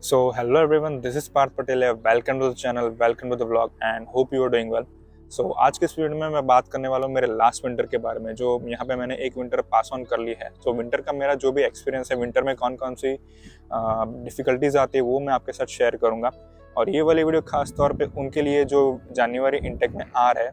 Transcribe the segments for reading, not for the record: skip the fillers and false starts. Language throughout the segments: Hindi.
So hello everyone, this is Parth Patel. Welcome to the channel, welcome to the vlog and hope you are doing well. So आज के इस वीडियो में मैं बात करने वाला हूँ मेरे लास्ट विंटर के बारे में, जो यहाँ पे मैंने एक विंटर पास ऑन कर ली है। तो विंटर का मेरा जो भी एक्सपीरियंस है, विंटर में कौन कौन सी डिफ़िकल्टीज आती है वो मैं आपके साथ शेयर करूँगा। और ये वाली वीडियो खास तौर पे उनके लिए जो जनवरी इनटेक में आ रहा है,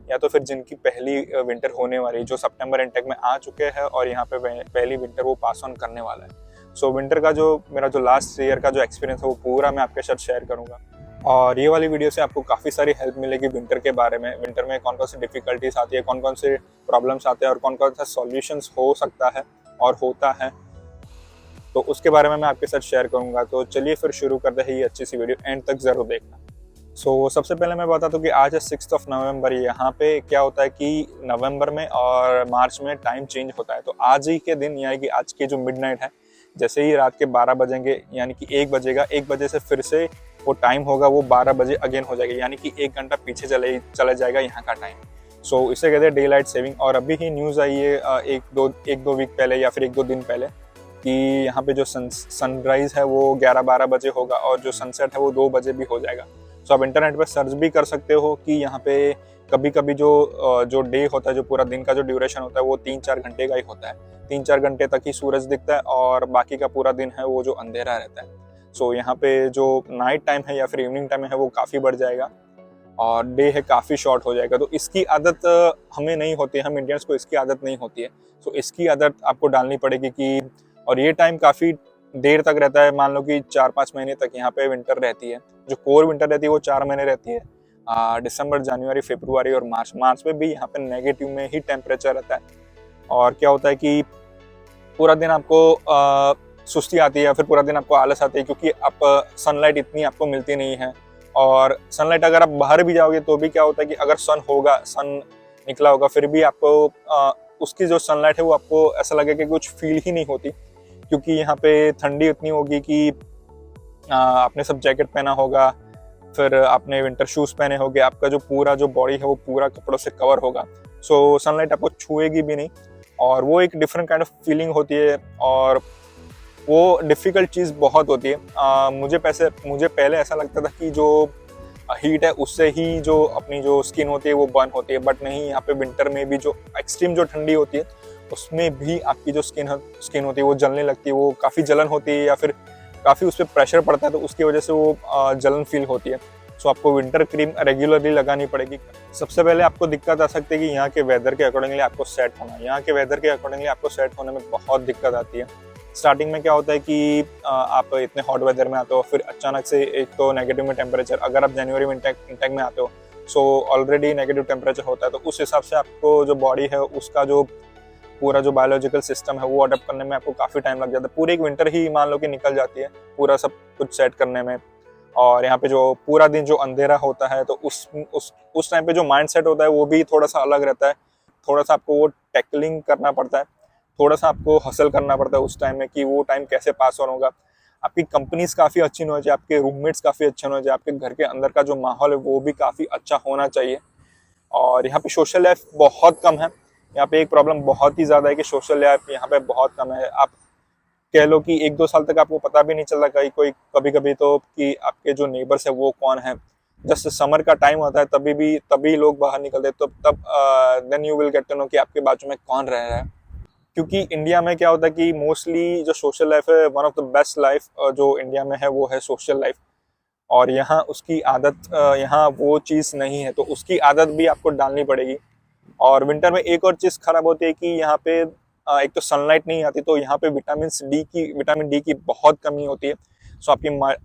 या तो फिर जिनकी पहली विंटर होने वाली, जो सितंबर इनटेक में आ चुके हैं और यहाँ पे पहली विंटर वो पास ऑन करने वाला है। सो विंटर का जो मेरा जो लास्ट ईयर का जो एक्सपीरियंस है वो पूरा मैं आपके साथ शेयर करूंगा। और ये वाली वीडियो से आपको काफ़ी सारी हेल्प मिलेगी विंटर के बारे में, विंटर में कौन कौन सी डिफ़िकल्टीज आती है, कौन कौन से प्रॉब्लम्स आते हैं और कौन कौन सा सॉल्यूशंस हो सकता है और होता है, तो उसके बारे में मैं आपके साथ शेयर करूंगा। तो चलिए फिर शुरू करते हैं ये अच्छी सी वीडियो, एंड तक ज़रूर देखना। सबसे पहले मैं बता दूं कि आज है 6 नवंबर। यहाँ पे क्या होता है कि नवंबर में और मार्च में टाइम चेंज होता है। तो आज ही के दिन, यानी कि आज की जो मिडनाइट है, जैसे ही रात के 12 बजेंगे, यानी कि 1 बजेगा, 1 बजे से फिर से वो टाइम होगा, वो 12 बजे अगेन हो जाएगा, यानी कि 1 घंटा पीछे चला जाएगा यहाँ का टाइम। इसे कहते हैं डे लाइट सेविंग। और अभी ही न्यूज़ आई है एक दो वीक पहले या फिर 1-2 दिन पहले कि यहाँ पे जो सनराइज है वो 11-12 बजे होगा और जो सनसेट है वो 2 बजे भी हो जाएगा। आप इंटरनेट पे सर्च भी कर सकते हो कि यहाँ पे कभी कभी जो डे होता है, जो पूरा दिन का जो ड्यूरेशन होता है वो 3-4 घंटे का ही होता है। 3-4 घंटे तक ही सूरज दिखता है और बाकी का पूरा दिन है वो जो अंधेरा रहता है। यहाँ पे जो नाइट टाइम है या फिर इवनिंग टाइम है वो काफ़ी बढ़ जाएगा और डे है काफ़ी शॉर्ट हो जाएगा। तो इसकी आदत हमें नहीं होती है, हम इंडियंस को इसकी आदत नहीं होती है। इसकी आदत आपको डालनी पड़ेगी कि, और ये टाइम काफ़ी देर तक रहता है। मान लो कि 4-5 महीने तक यहाँ पे विंटर रहती है। जो कोर विंटर रहती है वो 4 महीने रहती है, दिसंबर, जनवरी, फरवरी और मार्च में भी यहाँ पे नेगेटिव में ही टेम्परेचर रहता है। और क्या होता है कि पूरा दिन आपको सुस्ती आती है या फिर पूरा दिन आपको आलस आती है, क्योंकि आप सनलाइट इतनी आपको मिलती नहीं है। और सनलाइट अगर आप बाहर भी जाओगे तो भी क्या होता है कि अगर सन निकला होगा, फिर भी आपको उसकी जो सनलाइट है वो आपको ऐसा लगेगा कि कुछ फील ही नहीं होती, क्योंकि यहाँ पे ठंडी इतनी होगी कि आपने सब जैकेट पहना होगा, फिर आपने विंटर शूज़ पहने होंगे, आपका जो पूरा जो बॉडी है वो पूरा कपड़ों से कवर होगा। सनलाइट आपको छुएगी भी नहीं और वो एक डिफरेंट काइंड ऑफ फीलिंग होती है और वो डिफ़िकल्ट चीज़ बहुत होती है। मुझे पहले ऐसा लगता था कि जो हीट है उससे ही जो अपनी जो स्किन होती है वो बर्न होती है, बट नहीं, यहाँ पे विंटर में भी जो एक्सट्रीम जो ठंडी होती है उसमें भी आपकी जो स्किन होती है वो जलने लगती है, वो काफ़ी जलन होती है या फिर काफ़ी उस पर प्रेशर पड़ता है, तो उसकी वजह से वो जलन फील होती है। आपको विंटर क्रीम रेगुलरली लगानी पड़ेगी। सबसे पहले आपको दिक्कत आ सकती है कि यहाँ के वेदर के अकॉर्डिंगली आपको सेट होना। यहाँ के वेदर के अकॉर्डिंगली आपको सेट होने में बहुत दिक्कत आती है। स्टार्टिंग में क्या होता है कि आप इतने हॉट वेदर में आते हो, फिर अचानक से एक तो नेगेटिव में टेम्परेचर, अगर आप जनवरी में इनटेक में आते हो ऑलरेडी नेगेटिव टेम्परेचर होता है, तो उस हिसाब से आपको जो बॉडी है उसका जो पूरा जो बायोलॉजिकल सिस्टम है वो अडेप्ट करने में आपको काफ़ी टाइम लग जाता है। पूरी एक विंटर ही मान लो कि निकल जाती है पूरा सब कुछ सेट करने में। और यहाँ पे जो पूरा दिन जो अंधेरा होता है, तो उस टाइम पे जो माइंड सेट होता है वो भी थोड़ा सा अलग रहता है। थोड़ा सा आपको वो टैकलिंग करना पड़ता है, थोड़ा सा आपको हसल करना पड़ता है उस टाइम में कि वो टाइम कैसे पास ऑन होगा। आपकी कंपनीज काफ़ी अच्छी होनी चाहिए, आपके रूममेट्स काफ़ी अच्छे होने चाहिए, आपके घर के अंदर का जो माहौल है वो भी काफ़ी अच्छा होना चाहिए। और यहाँ पे सोशल लाइफ बहुत कम है। यहाँ पे एक प्रॉब्लम बहुत ही ज़्यादा है कि सोशल लाइफ यहाँ पे बहुत कम है। आप कह लो कि 1-2 साल तक आपको पता भी नहीं चलता कभी कभी तो कि आपके जो नेबर्स है वो कौन है। जस्ट समर का टाइम होता है तभी लोग बाहर निकलते हैं, तो तब then you will get to know कि आपके बाजू में कौन रह रहा है। क्योंकि इंडिया में क्या होता है कि मोस्टली जो सोशल लाइफ है, one of the best life जो इंडिया में है वो है सोशल लाइफ। और यहाँ उसकी आदत, यहाँ वो चीज़ नहीं है, तो उसकी आदत भी आपको डालनी पड़ेगी। और विंटर में एक और चीज़ खराब होती है कि यहाँ पे एक तो सनलाइट नहीं आती, तो यहाँ पे विटामिन डी की बहुत कमी होती है।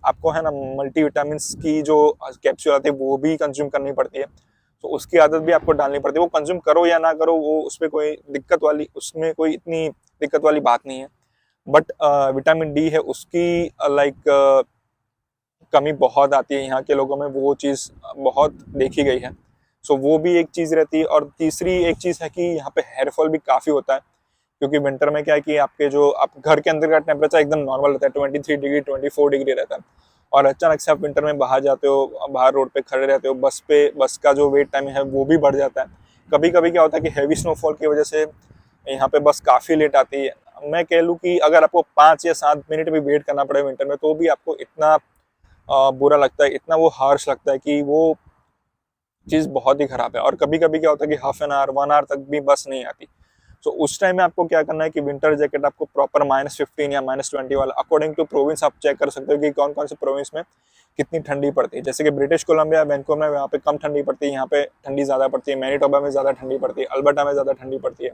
आपको है ना मल्टी विटामिन की जो कैप्सूल आती है वो भी कंज्यूम करनी पड़ती है। उसकी आदत भी आपको डालनी पड़ती है। वो कंज्यूम करो या ना करो, वो उसमें कोई इतनी दिक्कत वाली बात नहीं है। बट विटामिन डी है उसकी कमी बहुत आती है यहाँ के लोगों में, वो चीज़ बहुत देखी गई है। वो भी एक चीज़ रहती है। और तीसरी एक चीज़ है कि यहाँ पे हेयर फॉल भी काफ़ी होता है, क्योंकि विंटर में क्या है कि आप घर के अंदर का टेम्परेचर एकदम नॉर्मल रहता है, 23 डिग्री 24 डिग्री रहता है, और अचानक से आप विंटर में बाहर जाते हो, बाहर रोड पे खड़े रहते हो, बस का जो वेट टाइम है वो भी बढ़ जाता है। कभी कभी क्या होता है कि हैवी स्नोफॉल की वजह से यहाँ पे बस काफ़ी लेट आती है। मैं कह लूँ कि अगर आपको 5 या 7 मिनट भी वेट करना पड़े विंटर में तो भी आपको इतना बुरा लगता है, इतना वो हार्श लगता है कि वो चीज़ बहुत ही खराब है। और कभी कभी क्या होता है कि हाफ एन आवर 1 आवर तक भी बस नहीं आती। तो उस टाइम में आपको क्या करना है कि विंटर जैकेट आपको प्रॉपर -15 या -20 वाला, अकॉर्डिंग टू प्रोविंस आप चेक कर सकते हो कि कौन कौन से प्रोविंस में कितनी ठंडी पड़ती है। जैसे कि ब्रिटिश कोलंबिया, वैंकूवर में यहाँ पे कम ठंडी पड़ती है, यहाँ पे ठंडी ज़्यादा पड़ती है। मैनीटोबा में ज़्यादा ठंडी पड़ती है, अल्बर्टा में ज़्यादा ठंडी पड़ती है।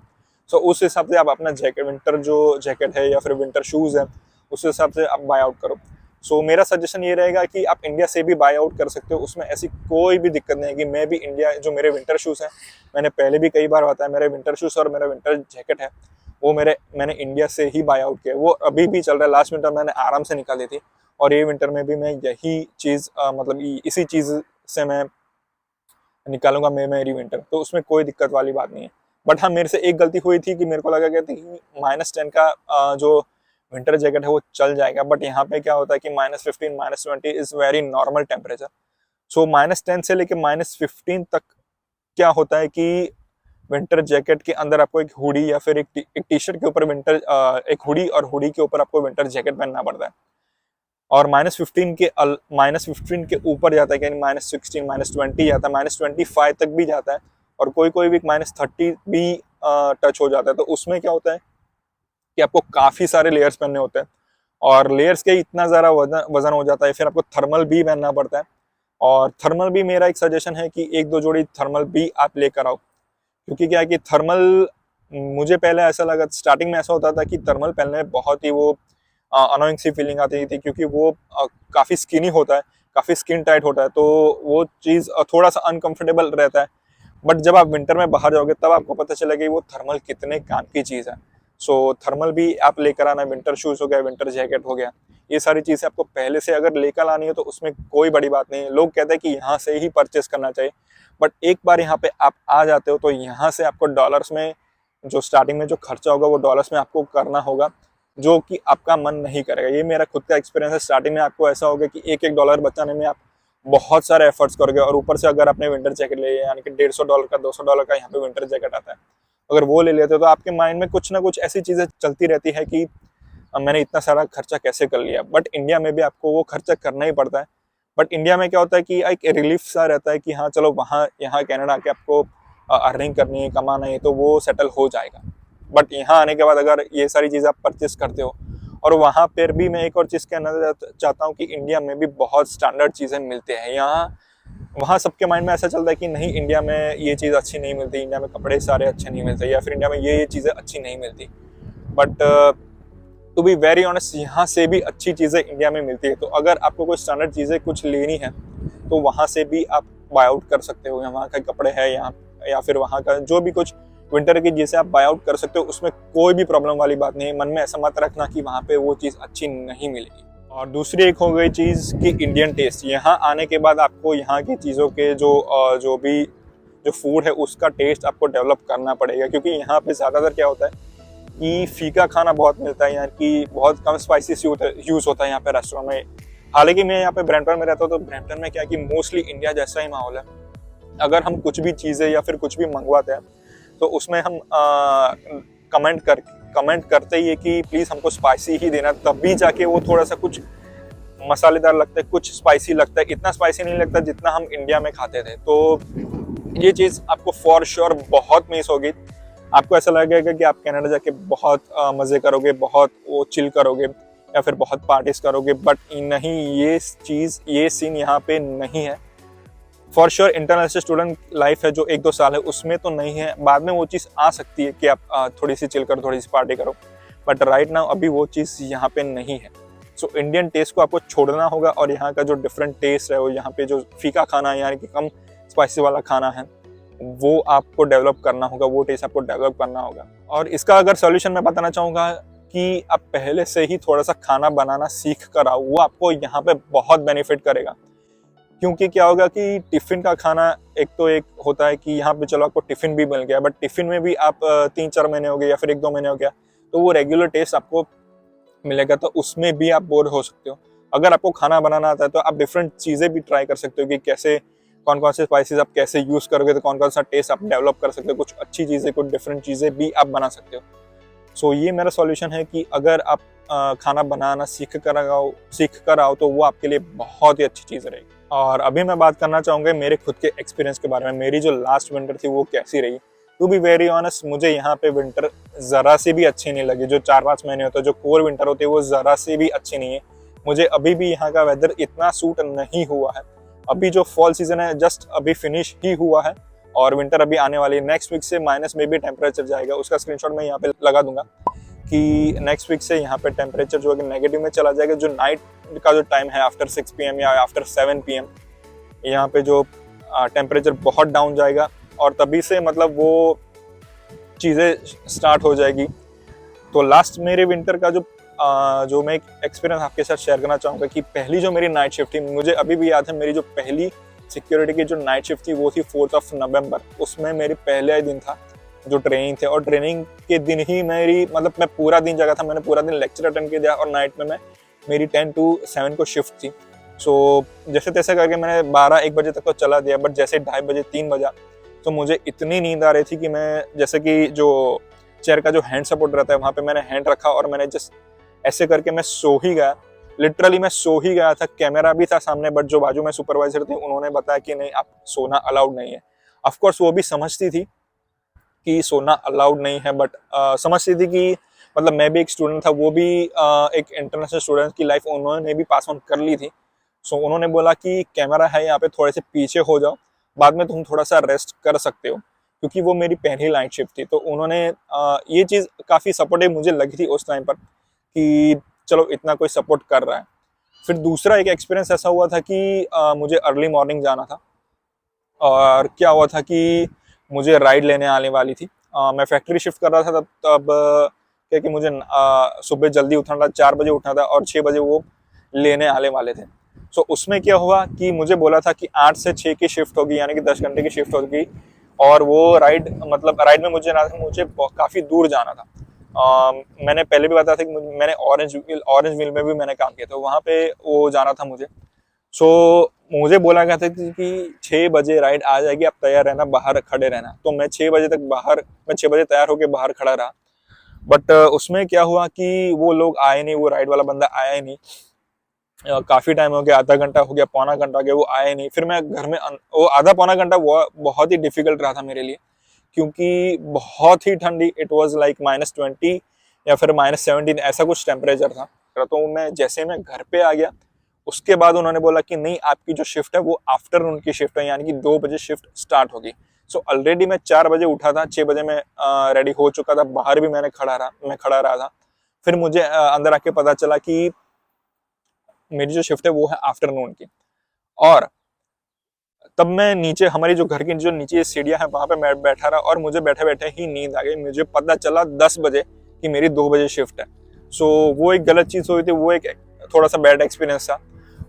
सो उस हिसाब से आप अपना जैकेट, विंटर जो जैकेट है या फिर विंटर शूज़ है, उस हिसाब से आप बाय आउट करो। सो मेरा सजेशन ये रहेगा कि आप इंडिया से भी बाय आउट कर सकते हो, उसमें ऐसी कोई भी दिक्कत नहीं है। कि मैं भी इंडिया, जो मेरे विंटर शूज़ हैं, मैंने पहले भी कई बार बताया, मेरे विंटर शूज़ और मेरा विंटर जैकेट है वो मैंने इंडिया से ही बाय आउट किया। वो अभी भी चल रहा है। लास्ट विंटर मैंने आराम से निकाली थी और ये विंटर में भी मैं यही चीज़ मतलब इसी चीज़ से मैं निकालूंगा मेरी विंटर। तो उसमें कोई दिक्कत वाली बात नहीं है। बट हाँ, मेरे से एक गलती हुई थी कि मेरे को लगा कि -10 का जो विंटर जैकेट है वो चल जाएगा। बट यहाँ पे क्या होता है कि -15 -20 इज़ वेरी नॉर्मल टेम्परेचर। सो -10 से लेके -15 तक क्या होता है कि विंटर जैकेट के अंदर आपको एक हुडी या फिर एक टी शर्ट के ऊपर विंटर, एक हुडी और हुडी के ऊपर आपको विंटर जैकेट पहनना पड़ता है। और -15 के ऊपर जाता है, यानी -16 -20 जाता है, -25 तक भी जाता है। और कोई कोई भी -30 भी टच हो जाता है। तो उसमें क्या होता है कि आपको काफ़ी सारे लेयर्स पहनने होते हैं और लेयर्स के इतना ज़्यादा वजन हो जाता है। फिर आपको थर्मल भी पहनना पड़ता है। और थर्मल भी मेरा एक सजेशन है कि 1-2 जोड़ी थर्मल भी आप लेकर आओ। क्योंकि क्या है कि थर्मल, मुझे पहले ऐसा लगा, स्टार्टिंग में ऐसा होता था कि थर्मल पहनने में बहुत ही वो अनोइंग सी फीलिंग आती थी, क्योंकि वो काफ़ी स्किनी होता है, काफ़ी स्किन टाइट होता है, तो वो चीज़ थोड़ा सा अनकंफर्टेबल रहता है। बट जब आप विंटर में बाहर जाओगे तब आपको पता चलेगा कि वो थर्मल कितने काम की चीज़ है। सो थर्मल भी आप लेकर आना, विंटर शूज़ हो गया, विंटर जैकेट हो गया, ये सारी चीज़ें आपको पहले से अगर लेकर आनी है तो उसमें कोई बड़ी बात नहीं है। लोग कहते हैं कि यहाँ से ही परचेस करना चाहिए, बट एक बार यहाँ पे आप आ जाते हो तो यहाँ से आपको डॉलर्स में, जो स्टार्टिंग में जो खर्चा होगा वो डॉलर्स में आपको करना होगा, जो कि आपका मन नहीं करेगा। ये मेरा खुद का एक्सपीरियंस है। स्टार्टिंग में आपको ऐसा होगा कि एक डॉलर बचाने में आप बहुत सारे एफर्ट्स करोगे, और ऊपर से अगर आपने विंटर जैकेट ले लिया, यानी कि $150 का, $200 का यहाँ पे विंटर जैकेट आता है, अगर वो ले लेते हो तो आपके माइंड में कुछ ना कुछ ऐसी चीज़ें चलती रहती है कि मैंने इतना सारा खर्चा कैसे कर लिया। बट इंडिया में भी आपको वो खर्चा करना ही पड़ता है। बट इंडिया में क्या होता है कि एक रिलीफ सा रहता है कि हाँ चलो, वहाँ यहाँ कनाडा आके आपको अर्निंग करनी है, कमाना है, तो वो सेटल हो जाएगा। बट यहाँ आने के बाद अगर ये सारी चीज़ें आप परचेस करते हो, और वहाँ पर भी मैं एक और चीज़ कहना चाहता हूँ कि इंडिया में भी बहुत स्टैंडर्ड चीज़ें मिलती हैं। यहाँ वहाँ सबके माइंड में ऐसा चलता है कि नहीं, इंडिया में ये चीज़ अच्छी नहीं मिलती, इंडिया में कपड़े सारे अच्छे नहीं मिलते, या फिर इंडिया में ये चीज़ें अच्छी नहीं मिलती। But to be very honest, यहाँ से भी अच्छी चीज़ें इंडिया में मिलती है। तो अगर आपको कोई स्टैंडर्ड चीज़ें कुछ लेनी है तो वहाँ से भी आप बाय आउट कर सकते हो। वहाँ का कपड़े है यहाँ, या फिर वहाँ का जो भी कुछ विंटर की चीज़ें आप बाय आउट कर सकते हो, उसमें कोई भी प्रॉब्लम वाली बात नहीं है। मन में ऐसा मत रखना कि वहाँ पे वो चीज़ अच्छी नहीं मिलेगी। और दूसरी एक हो गई चीज़ कि इंडियन टेस्ट। यहाँ आने के बाद आपको यहाँ की चीज़ों के जो फूड है उसका टेस्ट आपको डेवलप करना पड़ेगा, क्योंकि यहाँ पे ज़्यादातर क्या होता है कि फीका खाना बहुत मिलता है, यानी कि बहुत कम स्पाइसेस यूज़ होता है यहाँ पे रेस्टोरेंट में। हालांकि मैं यहाँ पे ब्रैम्पटन में रहता हूँ, तो ब्रैम्पटन में क्या है कि मोस्टली इंडिया जैसा ही माहौल है। अगर हम कुछ भी चीज़ें या फिर कुछ भी मंगवाते हैं तो उसमें हम कमेंट करते ही है कि प्लीज़ हमको स्पाइसी ही देना, तब भी जाके वो थोड़ा सा कुछ मसालेदार लगता है, कुछ स्पाइसी लगता है। इतना स्पाइसी नहीं लगता जितना हम इंडिया में खाते थे। तो ये चीज़ आपको फॉर श्योर बहुत मिस होगी। आपको ऐसा लगेगा कि आप कनाडा जाके बहुत मज़े करोगे, बहुत वो चिल करोगे, या फिर बहुत पार्टीज करोगे। बट नहीं, ये सीन यहाँ पे नहीं है। For sure international student life है जो 1-2 साल है, उसमें तो नहीं है। बाद में वो चीज़ आ सकती है कि आप थोड़ी सी चिल करो, थोड़ी सी पार्टी करो, बट राइट नाउ अभी वो चीज़ यहाँ पे नहीं है। सो इंडियन टेस्ट को आपको छोड़ना होगा, और यहाँ का जो डिफरेंट टेस्ट है, वो यहाँ पे जो फीका खाना है, यानी कि कम स्पाइसी वाला खाना है, वो आपको डेवलप करना होगा, वो टेस्ट आपको डेवलप करना होगा। और इसका अगर सॉल्यूशन मैं बताना चाहूँगा कि आप पहले से ही थोड़ा सा खाना बनाना सीख कर आओ, वो आपको यहाँ पे बहुत बेनिफिट करेगा। क्योंकि क्या होगा कि टिफ़िन का खाना एक होता है कि यहाँ पे चलो आपको टिफ़िन भी मिल गया, बट टिफ़िन में भी आप 3-4 महीने हो गए या फिर 1-2 महीने हो गया, तो वो रेगुलर टेस्ट आपको मिलेगा, तो उसमें भी आप बोर हो सकते हो। अगर आपको खाना बनाना आता है तो आप डिफरेंट चीज़ें भी ट्राई कर सकते हो कि कैसे, कौन कौन से स्पाइसेस आप कैसे यूज़ करोगे तो कौन कौन सा टेस्ट आप डेवलप कर सकते हो। कुछ अच्छी चीज़ें, कुछ डिफरेंट चीज़ें भी आप बना सकते हो। सो ये मेरा सॉल्यूशन है कि अगर आप खाना बनाना सीख कर आओ तो वो आपके लिए बहुत ही अच्छी चीज़ रहेगी। और अभी मैं बात करना चाहूँगा मेरे खुद के एक्सपीरियंस के बारे में। मेरी जो लास्ट विंटर थी वो कैसी रही। टू बी वेरी ऑनेस्ट, मुझे यहाँ पे विंटर ज़रा से भी अच्छी नहीं लगी। जो 4-5 महीने होते हैं, जो कोर विंटर होती है, वो ज़रा से भी अच्छी नहीं है। मुझे अभी भी यहाँ का वेदर इतना सूट नहीं हुआ है। अभी जो फॉल सीजन है जस्ट अभी फिनिश ही हुआ है और विंटर अभी आने वाली है। नेक्स्ट वीक से माइनस में भी टेम्परेचर जाएगा। उसका स्क्रीनशॉट मैं यहाँ पे लगा दूंगा कि नेक्स्ट वीक से यहाँ पे टेम्परेचर जो है नेगेटिव में चला जाएगा। जो नाइट का जो टाइम है आफ्टर 6 PM या आफ्टर 7 PM, यहाँ पे जो टेम्परेचर बहुत डाउन जाएगा और तभी से मतलब वो चीज़ें स्टार्ट हो जाएगी। तो लास्ट मेरे विंटर का जो मैं एक एक्सपीरियंस आपके साथ शेयर करना चाहूँगा कि पहली जो मेरी नाइट शिफ्ट थी, मुझे अभी भी याद है मेरी जो पहली सिक्योरिटी की जो नाइट शिफ्ट थी वो थी 4 नवंबर। उसमें मेरी पहले ही दिन था जो ट्रेनिंग थे और ट्रेनिंग के दिन ही मैं पूरा दिन जगा था। मैंने पूरा दिन लेक्चर अटेंड किया और नाइट में मेरी 10 to 7 को शिफ्ट थी। सो जैसे तैसे करके मैंने 12-1 बजे तक तो चला दिया। बट जैसे 2:30 बजे 3 बजा तो मुझे इतनी नींद आ रही थी कि मैं जैसे कि जो चेयर का जो हैंड सपोर्ट रहता है वहाँ पे मैंने हैंड रखा और मैंने जस्ट ऐसे करके मैं सो ही गया। लिटरली मैं सो ही गया था। कैमरा भी था सामने, बट जो बाजू में सुपरवाइजर थे उन्होंने बताया कि नहीं, आप सोना अलाउड नहीं है। ऑफकोर्स वो भी समझती थी कि सोना अलाउड नहीं है, बट समझती थी कि मतलब मैं भी एक स्टूडेंट था, वो भी एक इंटरनेशनल स्टूडेंट की लाइफ उन्होंने भी पास ऑन कर ली थी। सो उन्होंने बोला कि कैमरा है यहाँ पे, थोड़े से पीछे हो जाओ, बाद में तुम थोड़ा सा रेस्ट कर सकते हो, क्योंकि वो मेरी पहली नाइट शिफ्ट थी। तो उन्होंने ये चीज़ काफ़ी सपोर्टिव मुझे लगी थी उस टाइम पर कि चलो इतना कोई सपोर्ट कर रहा है। फिर दूसरा एक एक्सपीरियंस ऐसा हुआ था कि मुझे अर्ली मॉर्निंग जाना था और क्या हुआ था कि मुझे राइड लेने आने वाली थी। मैं फैक्ट्री शिफ्ट कर रहा था तब क्या कि मुझे सुबह जल्दी उठना था, 4 बजे उठना था और 6 बजे वो लेने आने वाले थे। सो उसमें क्या हुआ कि मुझे बोला था कि 8 से 6 की शिफ्ट होगी, यानी कि 10 घंटे की शिफ्ट होगी और वो राइड में मुझे काफ़ी दूर जाना था। मैंने पहले भी बताया था कि मैंने ऑरेंज मिल में भी मैंने काम किया था, वहाँ पे वो जाना था मुझे। सो मुझे बोला गया था कि 6 बजे राइड आ जाएगी, आप तैयार रहना, बाहर खड़े रहना। तो मैं 6 बजे तैयार होकर बाहर खड़ा रहा। बट उसमें क्या हुआ कि वो लोग आए नहीं, वो राइड वाला बंदा आया ही नहीं। काफ़ी टाइम हो गया, आधा घंटा हो गया, पौना घंटा हो गया, वो आया नहीं। फिर मैं घर में वो आधा पौना घंटा वो बहुत ही डिफिकल्ट रहा था मेरे लिए, क्योंकि बहुत ही ठंडी, इट वाज लाइक -20 या फिर -17 ऐसा कुछ टेम्परेचर था। तो मैं घर पे आ गया, उसके बाद उन्होंने बोला कि नहीं, आपकी जो शिफ्ट है वो आफ्टरनून की शिफ्ट है, यानी कि 2 बजे शिफ्ट स्टार्ट होगी। सो ऑलरेडी मैं 4 बजे उठा था, 6 बजे मैं रेडी हो चुका था, बाहर भी मैं खड़ा रहा था। फिर मुझे अंदर आके पता चला कि मेरी जो शिफ्ट है वो है आफ्टरनून की। और तब मैं नीचे, हमारी जो घर की जो नीचे सीढ़ियाँ है वहां पे मैं बैठा रहा और मुझे बैठे बैठे ही नींद आ गई। मुझे पता चला 10 बजे कि मेरी 2 बजे शिफ्ट है। सो वो एक गलत चीज़ हुई थी, वो एक थोड़ा सा बैड एक्सपीरियंस था।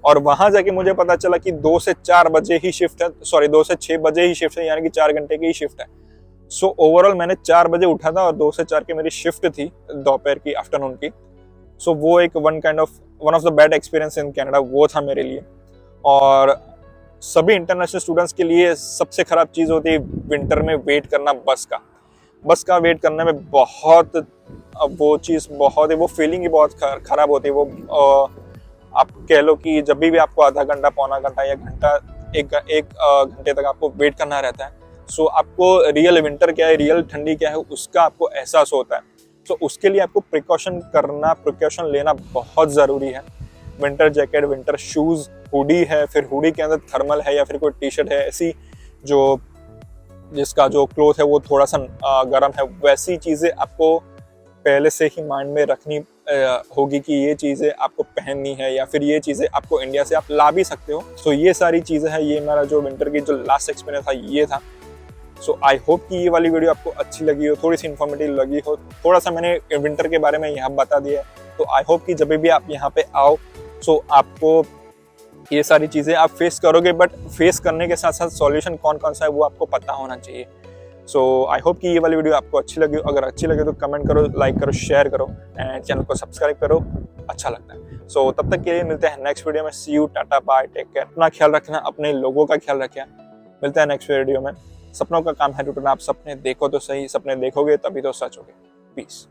और वहां जाके मुझे पता चला कि 2 से 4 बजे ही शिफ्ट है, 2 से 6 बजे ही शिफ्ट है, यानी कि 4 घंटे की ही शिफ्ट है। सो ओवरऑल मैंने 4 बजे उठा था और 2 से 4 की मेरी शिफ्ट थी दोपहर की, आफ्टरनून की। सो वो एक one of the bad experience in Canada वो था मेरे लिए। और सभी इंटरनेशनल स्टूडेंट्स के लिए सबसे खराब चीज़ होती है विंटर में वेट करना, बस का वेट करने में बहुत, वो फीलिंग ही बहुत खराब होती है। वो आप कह लो कि जब भी आपको आधा घंटा, पौना घंटा या घंटा, एक घंटे तक आपको वेट करना रहता है। सो आपको रियल विंटर क्या है, रियल ठंडी क्या है, उसका आपको एहसास होता है। सो उसके लिए आपको प्रिकॉशन लेना बहुत ज़रूरी है। Winter jacket, winter shoes, hoodie है, फिर हुडी के अंदर थर्मल है या फिर कोई टी शर्ट है ऐसी जिसका जो क्लोथ है वो थोड़ा सा गर्म है, वैसी चीज़ें आपको पहले से ही माइंड में रखनी होगी कि ये चीज़ें आपको पहननी है, या फिर ये चीज़ें आपको इंडिया से आप ला भी सकते हो। सो ये सारी चीज़ें हैं। ये मेरा जो विंटर की जो लास्ट एक्सपीरियंस था ये था। सो आई होप कि ये वाली वीडियो आपको अच्छी लगी हो, थोड़ी सी इन्फॉर्मेटिव लगी हो। थोड़ा सा मैंने विंटर के बारे में यहाँ बता दिया है। तो आई होप कि जब भी आप यहाँ पे आओ सो आपको ये सारी चीज़ें आप फेस करोगे, बट फेस करने के साथ साथ सॉल्यूशन कौन कौन सा है वो आपको पता होना चाहिए। सो आई होप कि ये वाली वीडियो आपको अच्छी लगी। अगर अच्छी लगे तो कमेंट करो, लाइक करो, शेयर करो एंड चैनल को सब्सक्राइब करो, अच्छा लगता है। सो तब तक के लिए मिलते हैं नेक्स्ट वीडियो में। See you, tata, bye, take care. अपना ख्याल रखना, अपने लोगों का ख्याल रखिए। मिलते हैं नेक्स्ट वीडियो में। सपनों का काम है टूटना, आप सपने देखो तो सही, सपने देखोगे तभी तो सच होगे। पीस।